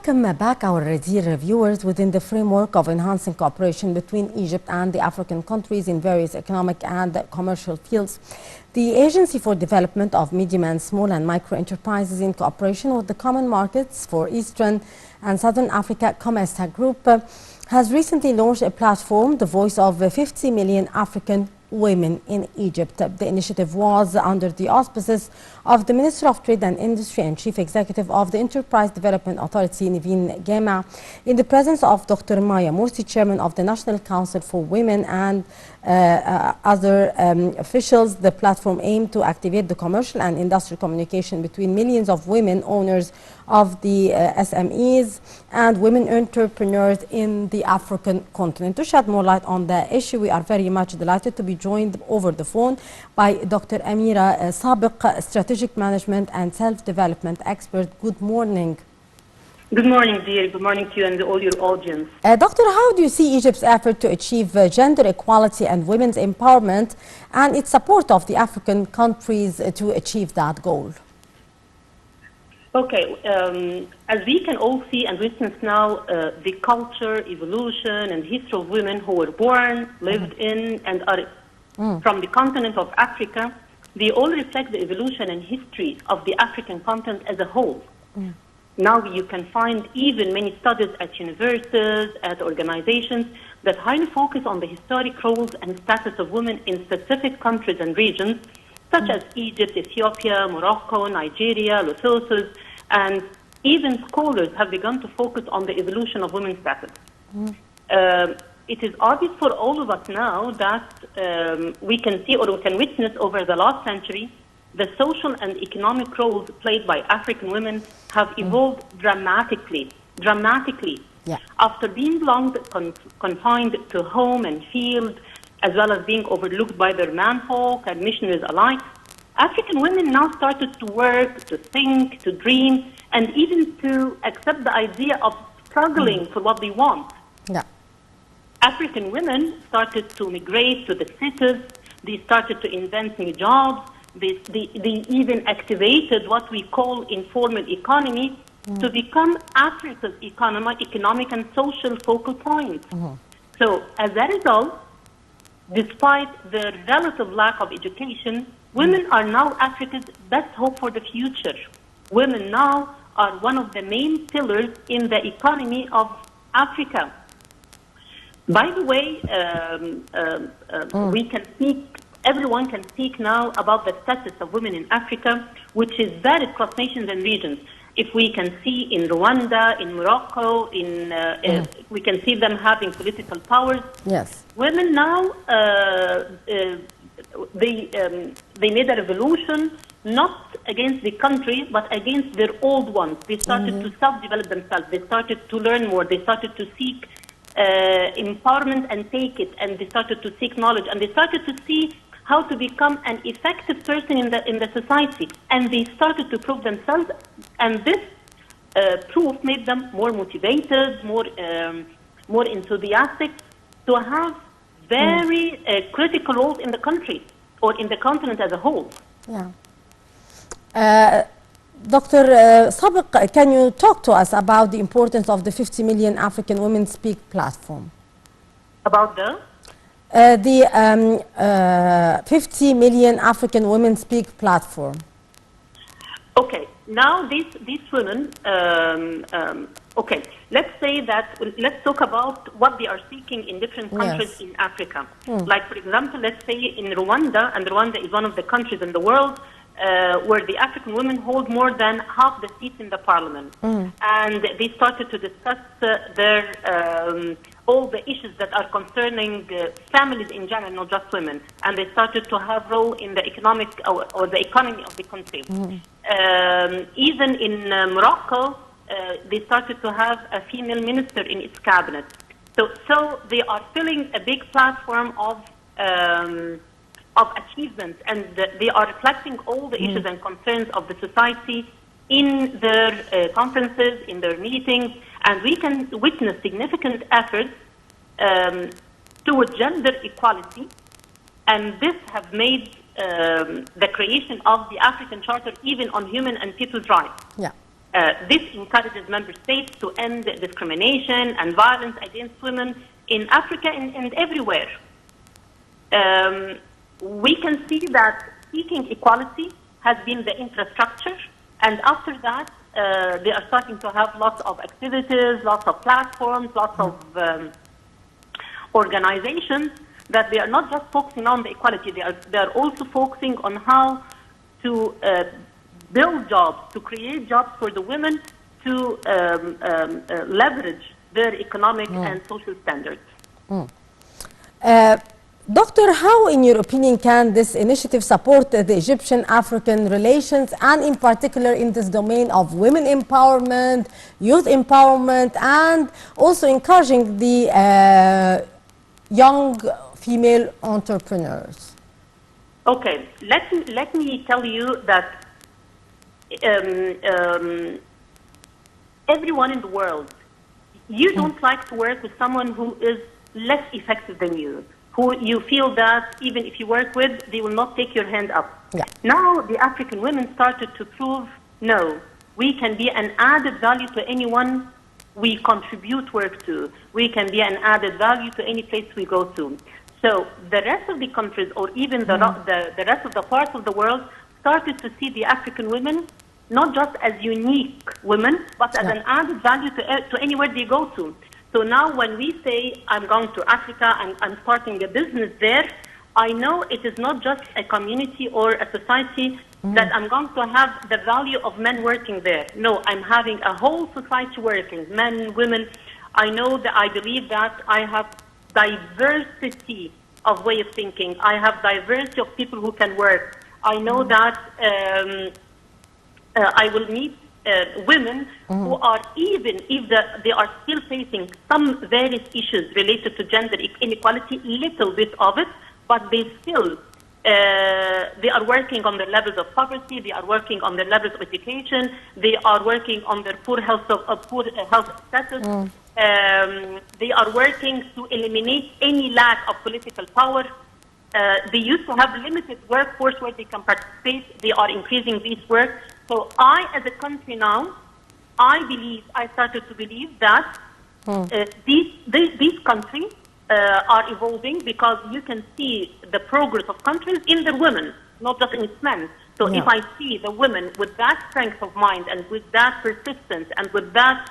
welcome back our dear viewers within the framework of enhancing cooperation between Egypt and the African countries in various economic and commercial fields. The Agency for Development of Medium and Small and Micro Enterprises, in cooperation with the Common Markets for Eastern and Southern Africa COMESA Group, has recently launched a platform, the voice of 50 million African women in Egypt. The initiative was under the auspices of the Minister of Trade and Industry and Chief Executive of the Enterprise Development Authority, Niveen Gema, in the presence of Dr. Maya Morsi, Chairman of the National Council for Women, and other officials. The platform aimed to activate the commercial and industrial communication between millions of women owners of the SMEs and women entrepreneurs in the African continent. To shed more light on the issue, we are very much delighted to be joined over the phone by Dr. Amira Sabek, Strategic Management and Self-Development Expert. Good morning. Good morning, dear. Good morning to you and all your audience. Doctor, how do you see Egypt's effort to achieve gender equality and women's empowerment and its support of the African countries to achieve that goal? Okay, as we can all see and witness now, the culture, evolution, and history of women who were born, lived in, and are from the continent of Africa, they all reflect the evolution and history of the African continent as a whole. Now you can find even many studies at universities, at organizations that highly focus on the historic roles and status of women in specific countries and regions, such as Egypt, Ethiopia, Morocco, Nigeria, Lesotho, and even scholars have begun to focus on the evolution of women's status. It is obvious for all of us now that we can see or we can witness over the last century the social and economic roles played by African women have evolved dramatically. Yeah. After being long confined to home and field, as well as being overlooked by their manfolk and missionaries alike, African women now started to work, to think, to dream, and even to accept the idea of struggling for what they want. Yeah. African women started to migrate to the cities. They started to invent new jobs. They even activated what we call informal economy to become Africa's economic and social focal point. So as a result, despite the relative lack of education, women are now Africa's best hope for the future. Women now are one of the main pillars in the economy of Africa. By the way, we can speak. Everyone can speak now about the status of women in Africa, which is varied across nations and regions. If we can see in Rwanda, in Morocco, we can see them having political powers. Yes. Women now, they made a revolution, not against the country, but against their old ones. They started to self-develop themselves. They started to learn more. They started to seek empowerment and take it, and they started to seek knowledge, and they started to see how to become an effective person in the society, and they started to prove themselves, and this proof made them more motivated, more enthusiastic to have very critical roles in the country or in the continent as a whole. Yeah. Dr. Sabek, can you talk to us about the importance of the 50 million African Women Speak platform? About the? 50 million African Women Speak platform. Okay, now these women, okay, let's say that, let's talk about what they are seeking in different countries in Africa. Like, for example, let's say in Rwanda, and Rwanda is one of the countries in the world where the African women hold more than half the seats in the parliament. And they started to discuss all the issues that are concerning families in general, not just women. And they started to have role in the economic or the economy of the country. Even in Morocco, they started to have a female minister in its cabinet. So they are filling a big platform of achievements, and they are reflecting all the issues and concerns of the society in their conferences, in their meetings, and we can witness significant efforts towards gender equality, and this have made the creation of the African Charter even on human and people's rights. Yeah. This encourages member states to end discrimination and violence against women in Africa and everywhere. We can see that seeking equality has been the infrastructure, and after that, they are starting to have lots of activities, lots of platforms, lots of organizations that they are not just focusing on the equality, they are also focusing on how to build jobs, to create jobs for the women, to leverage their economic and social standards. Doctor, how, in your opinion, can this initiative support the Egyptian-African relations, and in particular in this domain of women empowerment, youth empowerment, and also encouraging the young female entrepreneurs? Okay, let me tell you that everyone in the world, you don't like to work with someone who is less effective than you, who you feel that even if you work with, they will not take your hand up. Yeah. Now the African women started to prove, no, we can be an added value to anyone we contribute work to. We can be an added value to any place we go to. So the rest of the countries, or even the rest of the parts of the world, started to see the African women not just as unique women, but as an added value to anywhere they go to. So now when we say, I'm going to Africa and I'm starting a business there, I know it is not just a community or a society that I'm going to have the value of men working there. No, I'm having a whole society working, men, women. I know that I believe that I have diversity of way of thinking. I have diversity of people who can work. I know that I will meet women who are, even if they are still facing some various issues related to gender inequality, little bit of it, but they still, they are working on their levels of poverty, they are working on their levels of education, they are working on their poor health status, they are working to eliminate any lack of political power. They used to have limited workforce where they can participate, they are increasing this work. So I, as a country now, I started to believe that these countries are evolving, because you can see the progress of countries in their women, not just in its men. So if I see the women with that strength of mind and with that persistence and with that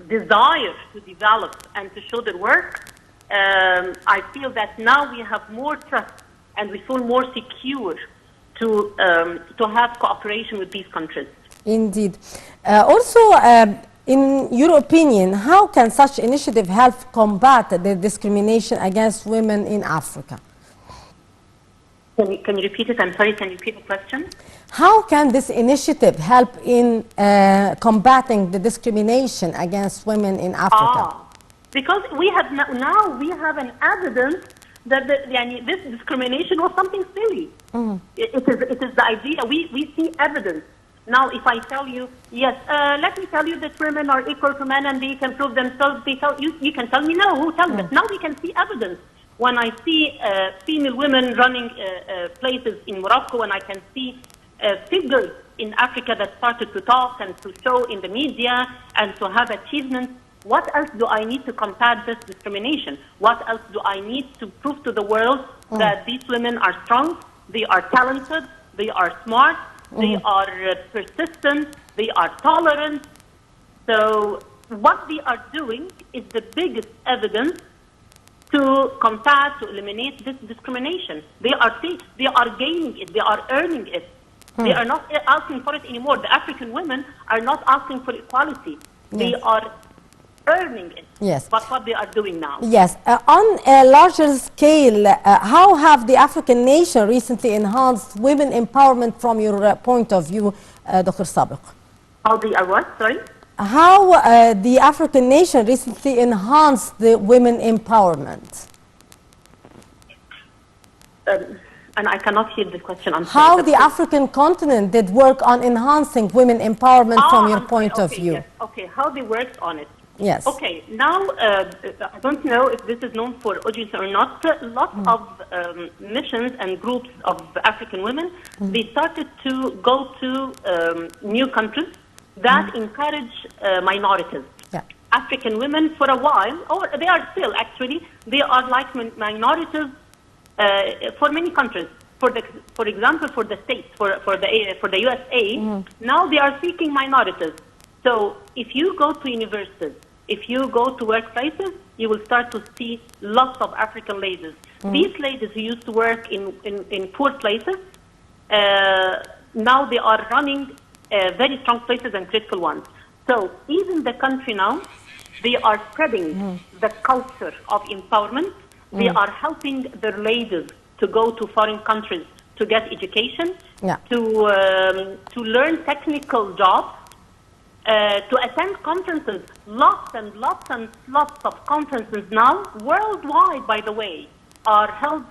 desire to develop and to show their work, I feel that now we have more trust and we feel more secure to have cooperation with these countries. Indeed. Also, in your opinion, how can such initiative help combat the discrimination against women in Africa? Can you repeat it? I'm sorry, can you repeat the question? How can this initiative help in combating the discrimination against women in Africa? Because we have now we have an evidence that this discrimination was something silly. It is the idea. We see evidence. Now, if I tell you, yes, let me tell you that women are equal to men and they can prove themselves, you can tell me no, who tells me? Now we can see evidence. When I see female women running places in Morocco, and I can see figures in Africa that started to talk and to show in the media and to have achievements, what else do I need to combat this discrimination? What else do I need to prove to the world that these women are strong, they are talented, they are smart, they are persistent, they are tolerant? So what they are doing is the biggest evidence to combat, to eliminate this discrimination. They are gaining it, they are earning it. They are not asking for it anymore. The African women are not asking for equality. They are earning it. Yes. But what they are doing now. Yes. On a larger scale, how have the African nation recently enhanced women empowerment from your point of view, Dr. Sabek? How they are what? Sorry? How the African nation recently enhanced the women empowerment? And I cannot hear the question. I'm How sorry. the African continent did work on enhancing women empowerment from your point of view? Yes. Okay, how they worked on it. Yes. Okay, now I don't know if this is known for audience or not. Lots of missions and groups of African women, they started to go to new countries that encourage minorities. Yeah. African women for a while, or they are still actually, they are like minorities for many countries. For example, for the States, for the USA, now they are seeking minorities. So if you go to universities, if you go to workplaces, you will start to see lots of African ladies. These ladies who used to work in poor places, now they are running very strong places and critical ones. So even the country now, they are spreading the culture of empowerment. They are helping their ladies to go to foreign countries to get education, to learn technical jobs, to attend conferences, lots and lots and lots of conferences now, worldwide, by the way, are held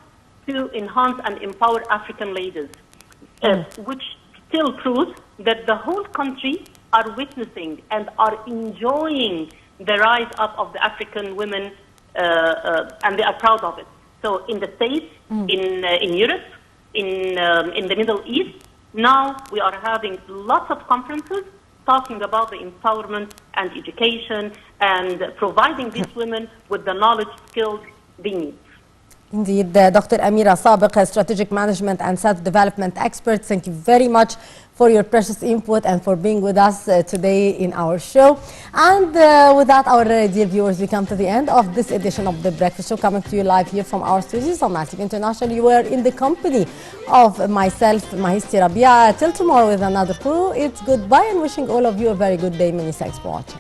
to enhance and empower African ladies, which still proves that the whole country are witnessing and are enjoying the rise up of the African women, and they are proud of it. So in the States, in Europe, in the Middle East, now we are having lots of conferences talking about the empowerment and education and providing these women with the knowledge, skills they need. Indeed, Dr. Amira Sabek, a strategic management and self-development expert, thank you very much for your precious input and for being with us today in our show. And with that, our dear viewers, we come to the end of this edition of The Breakfast Show, coming to you live here from our studios on Massive International. You were in the company of myself, Mahisti Rabia. Till tomorrow with another crew, it's goodbye and wishing all of you a very good day. Many thanks for watching.